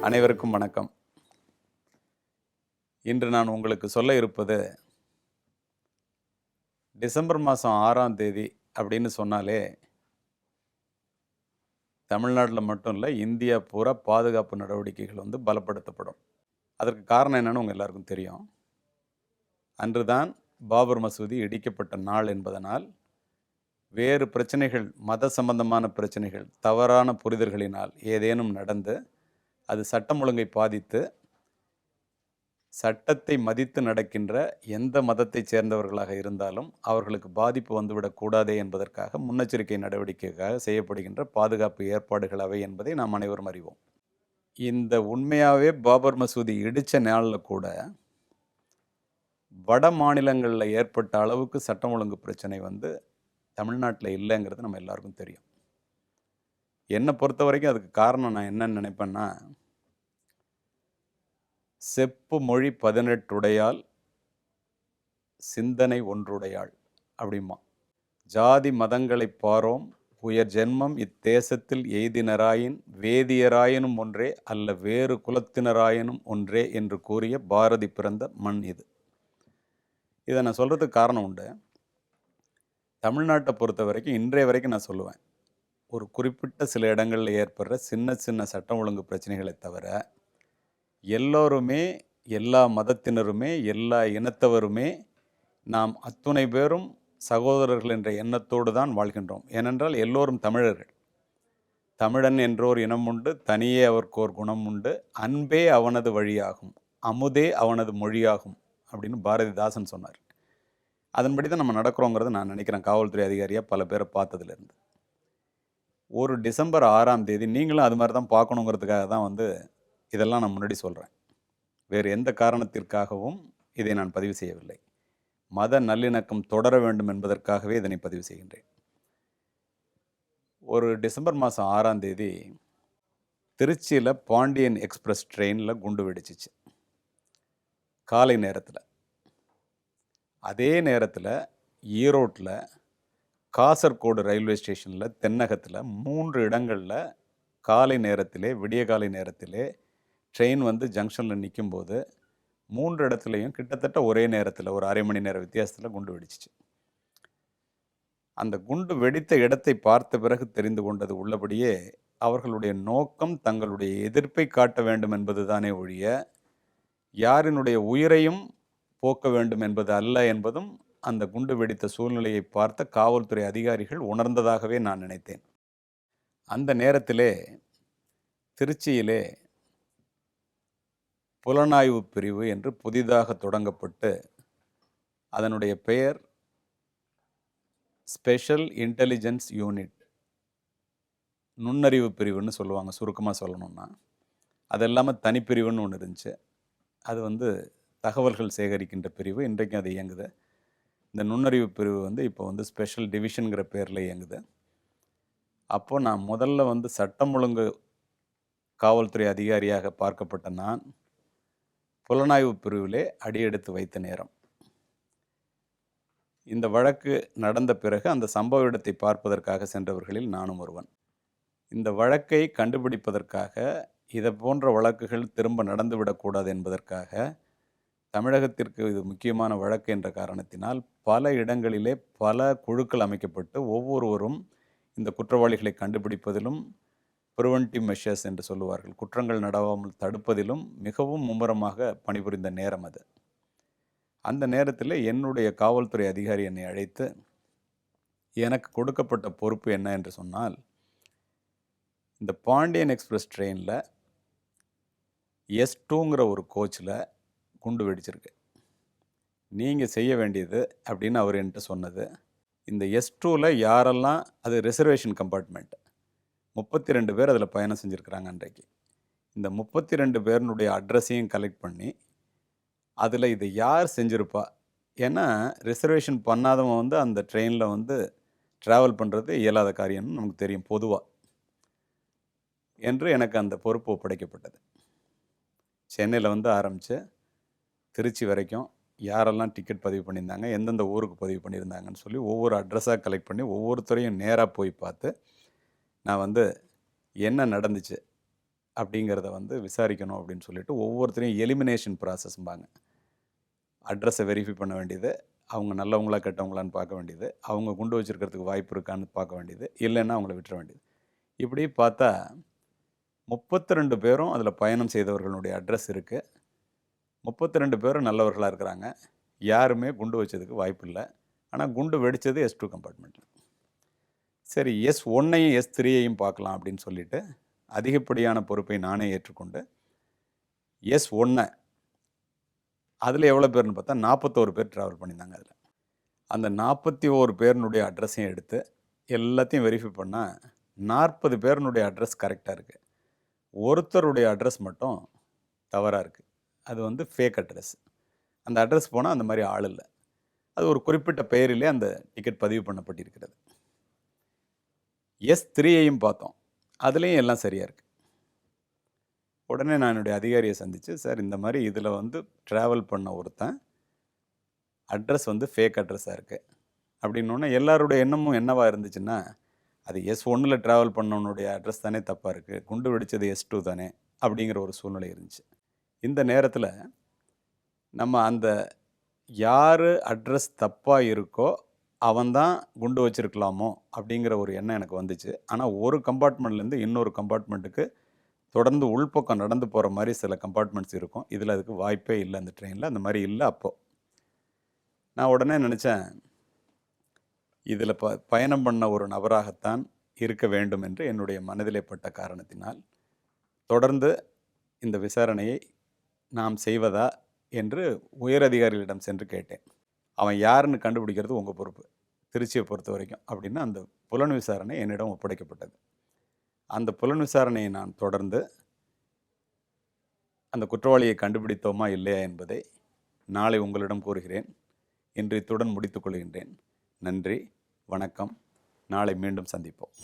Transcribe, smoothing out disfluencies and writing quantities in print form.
அனைவருக்கும் வணக்கம். இன்று நான் உங்களுக்கு சொல்ல இருப்பது, டிசம்பர் மாதம் 6ஆம் தேதி அப்படின்னு சொன்னாலே, தமிழ்நாட்டில் மட்டும் இல்லை, இந்தியா பூரா பாதுகாப்பு நடவடிக்கைகள் பலப்படுத்தப்படும். அதற்கு காரணம் என்னன்னு உங்கள் எல்லாருக்கும் தெரியும். அன்று தான் பாபர் மசூதி இடிக்கப்பட்ட நாள் என்பதனால், வேறு பிரச்சனைகள், மத சம்பந்தமான பிரச்சனைகள், தவறான புரிதல்களினால் ஏதேனும் நடந்து, அது சட்டம் ஒழுங்கை பாதித்து, சட்டத்தை மதித்து நடக்கின்ற எந்த மதத்தைச் சேர்ந்தவர்களாக இருந்தாலும் அவர்களுக்கு பாதிப்பு வந்துவிடக்கூடாதே என்பதற்காக முன்னெச்சரிக்கை நடவடிக்கைக்காக செய்யப்படுகின்ற பாதுகாப்பு ஏற்பாடுகள் அவை என்பதை நாம் அனைவரும் அறிவோம். இந்த உண்மையாகவே பாபர் மசூதி இடித்த நாளில் கூட வட மாநிலங்களில் ஏற்பட்ட அளவுக்கு சட்டம் ஒழுங்கு பிரச்சனை தமிழ்நாட்டில் இல்லைங்கிறது நம்ம எல்லாருக்கும் தெரியும். என்னை பொறுத்த வரைக்கும் அதுக்கு காரணம் நான் என்னன்னு நினைப்பேன்னா, செப்பு மொழி 18 சிந்தனை ஒன்றுடையாள் அப்படிமா. ஜாதி மதங்களை பாரோம் உயர் ஜென்மம் இத்தேசத்தில் எய்தினராயின் வேதியராயினும் ஒன்றே அல்ல வேறு குலத்தினராயினும் ஒன்றே என்று கூறிய பாரதி பிறந்த மண் இது. இதை நான் சொல்கிறதுக்கு காரணம் உண்டு. தமிழ்நாட்டை பொறுத்த வரைக்கும் இன்றைய வரைக்கும் நான் சொல்லுவேன், ஒரு குறிப்பிட்ட சில இடங்களில் ஏற்படுற சின்ன சின்ன சட்டம் ஒழுங்கு பிரச்சனைகளை தவிர எல்லோருமே, எல்லா மதத்தினருமே, எல்லா இனத்தவருமே நாம் அத்துணை பேரும் சகோதரர்கள் என்ற எண்ணத்தோடு தான் வாழ்கின்றோம். ஏனென்றால் எல்லோரும் தமிழர்கள். தமிழன் என்றோர் இனம் உண்டு, தனியே அவர்க்கோர் குணம் உண்டு, அன்பே அவனது வழியாகும், அமுதே அவனது மொழியாகும் அப்படின்னு பாரதிதாசன் சொன்னார். அதன்படி தான் நம்ம நடக்கிறோங்கிறத நான் நினைக்கிறேன், காவல்துறை அதிகாரியாக பல பேரை பார்த்ததுலேருந்து. ஒரு டிசம்பர் 6ஆம் தேதி நீங்களும் அது மாதிரி தான் பார்க்கணுங்கிறதுக்காக தான் இதெல்லாம் நான் முன்னாடி சொல்கிறேன். வேறு எந்த காரணத்திற்காகவும் இதை நான் பதிவு செய்யவில்லை. மத நல்லிணக்கம் தொடர வேண்டும் என்பதற்காகவே இதனை பதிவு செய்கின்றேன். ஒரு டிசம்பர் மாதம் 6ஆம் தேதி திருச்சியில் பாண்டியன் எக்ஸ்பிரஸ் ட்ரெயினில் குண்டு வெடிச்சிச்சு காலை நேரத்தில். அதே நேரத்தில் ஈரோட்டில் காசர்கோடு ரயில்வே ஸ்டேஷனில் தென்னகத்தில் 3 இடங்களில் காலை நேரத்திலே, விடிய காலை நேரத்திலே ட்ரெயின் ஜங்ஷனில் நிற்கும்போது 3 இடத்துலையும் கிட்டத்தட்ட ஒரே நேரத்தில் ஒரு அரை மணி நேர வித்தியாசத்தில் குண்டு வெடிச்சிச்சு. அந்த குண்டு வெடித்த இடத்தை பார்த்த பிறகு தெரிந்து கொண்டது உள்ளபடியே அவர்களுடைய நோக்கம் தங்களுடைய எதிர்ப்பை காட்ட வேண்டும் என்பது தானே ஒழிய யாரினுடைய உயிரையும் போக்க வேண்டும் என்பது அல்ல என்பதும் அந்த குண்டு வெடித்த சூழ்நிலையை பார்த்த காவல்துறை அதிகாரிகள் உணர்ந்ததாகவே நான் நினைத்தேன். அந்த நேரத்திலே திருச்சியிலே புலனாய்வு பிரிவு என்று புதிதாக தொடங்கப்பட்டு அதனுடைய பெயர் ஸ்பெஷல் இன்டெலிஜென்ஸ் யூனிட், நுண்ணறிவு பிரிவுன்னு சொல்லுவாங்க சுருக்கமாக சொல்லணும்னா. அது இல்லாமல் தனிப்பிரிவுன்னு ஒன்று இருந்துச்சு. அது தகவல்கள் சேகரிக்கின்ற பிரிவு. இன்றைக்கும் அது இயங்குது. இந்த நுண்ணறிவு பிரிவு இப்போ ஸ்பெஷல் டிவிஷனுங்கிற பேரில் இயங்குது. அப்போது நான் முதல்ல சட்டம் ஒழுங்கு காவல்துறை அதிகாரியாக பார்க்கப்பட்ட நான் புலனாய்வு பிரிவிலே அடியெடுத்து வைத்த நேரம். இந்த வழக்கு நடந்த பிறகு அந்த சம்பவ இடத்தை பார்ப்பதற்காக சென்றவர்களில் நானும் ஒருவன். இந்த வழக்கை கண்டுபிடிப்பதற்காக, இதை போன்ற வழக்குகள் திரும்ப நடந்துவிடக்கூடாது என்பதற்காக, தமிழகத்திற்கு இது முக்கியமான வழக்கு என்ற காரணத்தினால் பல இடங்களிலே பல குழுக்கள் அமைக்கப்பட்டு ஒவ்வொருவரும் இந்த குற்றவாளிகளை கண்டுபிடிப்பதிலும், ப்ரிவென்டிவ் மெஷர்ஸ் என்று சொல்லுவார்கள், குற்றங்கள் நடவாமல் தடுப்பதிலும் மிகவும் மும்முரமாக பணிபுரிந்த நேரம் அது. அந்த நேரத்தில் என்னுடைய காவல்துறை அதிகாரி என்னை அழைத்து, எனக்கு கொடுக்கப்பட்ட பொறுப்பு என்ன என்று சொன்னால், இந்த பாண்டியன் எக்ஸ்பிரஸ் ட்ரெயினில் S2ங்கிற ஒரு கோச்சில் குண்டு வெடிச்சிருக்கு. நீங்கள் செய்ய வேண்டியது அப்படின்னு அவர் என்கிட்ட சொன்னது, இந்த S2வில் யாரெல்லாம், அது ரிசர்வேஷன் கம்பார்ட்மெண்ட், 32 பேர் அதில் பயணம் செஞ்சுருக்கிறாங்க அன்றைக்கு. இந்த 32 பேருனுடைய அட்ரஸையும் கலெக்ட் பண்ணி, அதில் இதை யார் செஞ்சுருப்பா, ஏன்னா ரிசர்வேஷன் பண்ணாதவன் அந்த ட்ரெயினில் ட்ராவல் பண்ணுறது இயலாத காரியம்னு நமக்கு தெரியும் பொதுவாக, என்று எனக்கு அந்த பொறுப்பு ஒப்படைக்கப்பட்டது. சென்னையில் ஆரம்பித்து திருச்சி வரைக்கும் யாரெல்லாம் டிக்கெட் பதிவு பண்ணியிருந்தாங்க, எந்தெந்த ஊருக்கு பதிவு பண்ணியிருந்தாங்கன்னு சொல்லி ஒவ்வொரு அட்ரஸாக கலெக்ட் பண்ணி ஒவ்வொருத்தரையும் நேராக போய் பார்த்து, நான் என்ன நடந்துச்சு, அப்படிங்கிறத வந்து விசாரிக்கணும் அப்படின்னு சொல்லிட்டு ஒவ்வொருத்தரையும் எலிமினேஷன் ப்ராசஸ்ம்பாங்க. அட்ரஸை வெரிஃபை பண்ண வேண்டியது, அவங்க நல்லவங்களா கெட்டவங்களான்னு பார்க்க வேண்டியது, அவங்க குண்டு வச்சுருக்கிறதுக்கு வாய்ப்பு இருக்கான்னு பார்க்க வேண்டியது, இல்லைன்னா அவங்கள விட்டுற வேண்டியது. இப்படி பார்த்தா 32 பேரும் அதில் பயணம் செய்தவர்களுடைய அட்ரஸ் இருக்குது. 32 பேரும் நல்லவர்களாக இருக்கிறாங்க. யாருமே குண்டு வச்சதுக்கு வாய்ப்பு இல்லை. ஆனால் குண்டு வெடித்தது S2 கம்பார்ட்மெண்ட்டில். சரி, S1ஐயும் S3ஐயும் பார்க்கலாம் அப்படின்னு சொல்லிட்டு அதிகப்படியான பொறுப்பை நானே ஏற்றுக்கொண்டு S1 அதில் எவ்வளோ பேர்னு பார்த்தா 41 பேர் ட்ராவல் பண்ணியிருந்தாங்க. அதில் அந்த 41 பேருனுடைய அட்ரஸையும் எடுத்து எல்லாத்தையும் வெரிஃபை பண்ணால் 40 பேருனுடைய அட்ரஸ் கரெக்டாக இருக்குது. ஒருத்தருடைய அட்ரஸ் மட்டும் தவறாக இருக்குது. அது வந்து ஃபேக் அட்ரஸ். அந்த அட்ரஸ் போனால் அந்த மாதிரி ஆள் இல்லை. அது ஒரு குறிப்பிட்ட பெயரிலே அந்த டிக்கெட் பதிவு பண்ணப்பட்டிருக்கிறது. S3ஐயும் பார்த்தோம். அதுலேயும் எல்லாம் சரியாக இருக்குது. உடனே நான் என்னுடைய அதிகாரியை சந்தித்து, சார் இந்த மாதிரி இதில் வந்து ட்ராவல் பண்ண ஒருத்தன் அட்ரஸ் வந்து ஃபேக் அட்ரஸாக இருக்குது அப்படின்னோடனே எல்லாருடைய எண்ணமும் என்னவாக இருந்துச்சுன்னா, அது S1ல் ட்ராவல் பண்ணவனுடைய அட்ரஸ் தானே தப்பாக இருக்குது, குண்டு வெடித்தது S2 தானே அப்படிங்கிற ஒரு சூழ்நிலை இருந்துச்சு. இந்த நேரத்தில் நம்ம அந்த யார் அட்ரஸ் தப்பாக இருக்கோ அவன்தான் குண்டு வச்சிருக்கலாமோ அப்படிங்கிற ஒரு எண்ணம் எனக்கு வந்துச்சு. ஆனால் ஒரு கம்பார்ட்மெண்ட்லேருந்து இன்னொரு கம்பார்ட்மெண்ட்டுக்கு தொடர்ந்து உள்பக்கம் நடந்து போகிற மாதிரி சில கம்பார்ட்மெண்ட்ஸ் இருக்கும். இதில் அதுக்கு வாய்ப்பே இல்லை. அந்த ட்ரெயினில் அந்த மாதிரி இல்லை. அப்போது நான் உடனே நினச்சேன், இதில் பயணம் பண்ண ஒரு நபராகத்தான் இருக்க வேண்டும் என்று என்னுடைய மனதிலே பட்ட காரணத்தினால் தொடர்ந்து இந்த விசாரணையை நாம் செய்வதா என்று உயரதிகாரிகளிடம் சென்று கேட்டேன். அவன் யாருன்னு கண்டுபிடிக்கிறது உங்கள் பொறுப்பு, திருச்சியை பொறுத்த வரைக்கும் அப்படின்னு அந்த புலன் விசாரணை என்னிடம் ஒப்படைக்கப்பட்டது. அந்த புலன் விசாரணையை நான் தொடர்ந்து அந்த குற்றவாளியை கண்டுபிடித்தோமா இல்லையா என்பதை நாளை உங்களிடம் கூறுகிறேன். இன்று இத்துடன் முடித்துக் கொள்கின்றேன். நன்றி, வணக்கம். நாளை மீண்டும் சந்திப்போம்.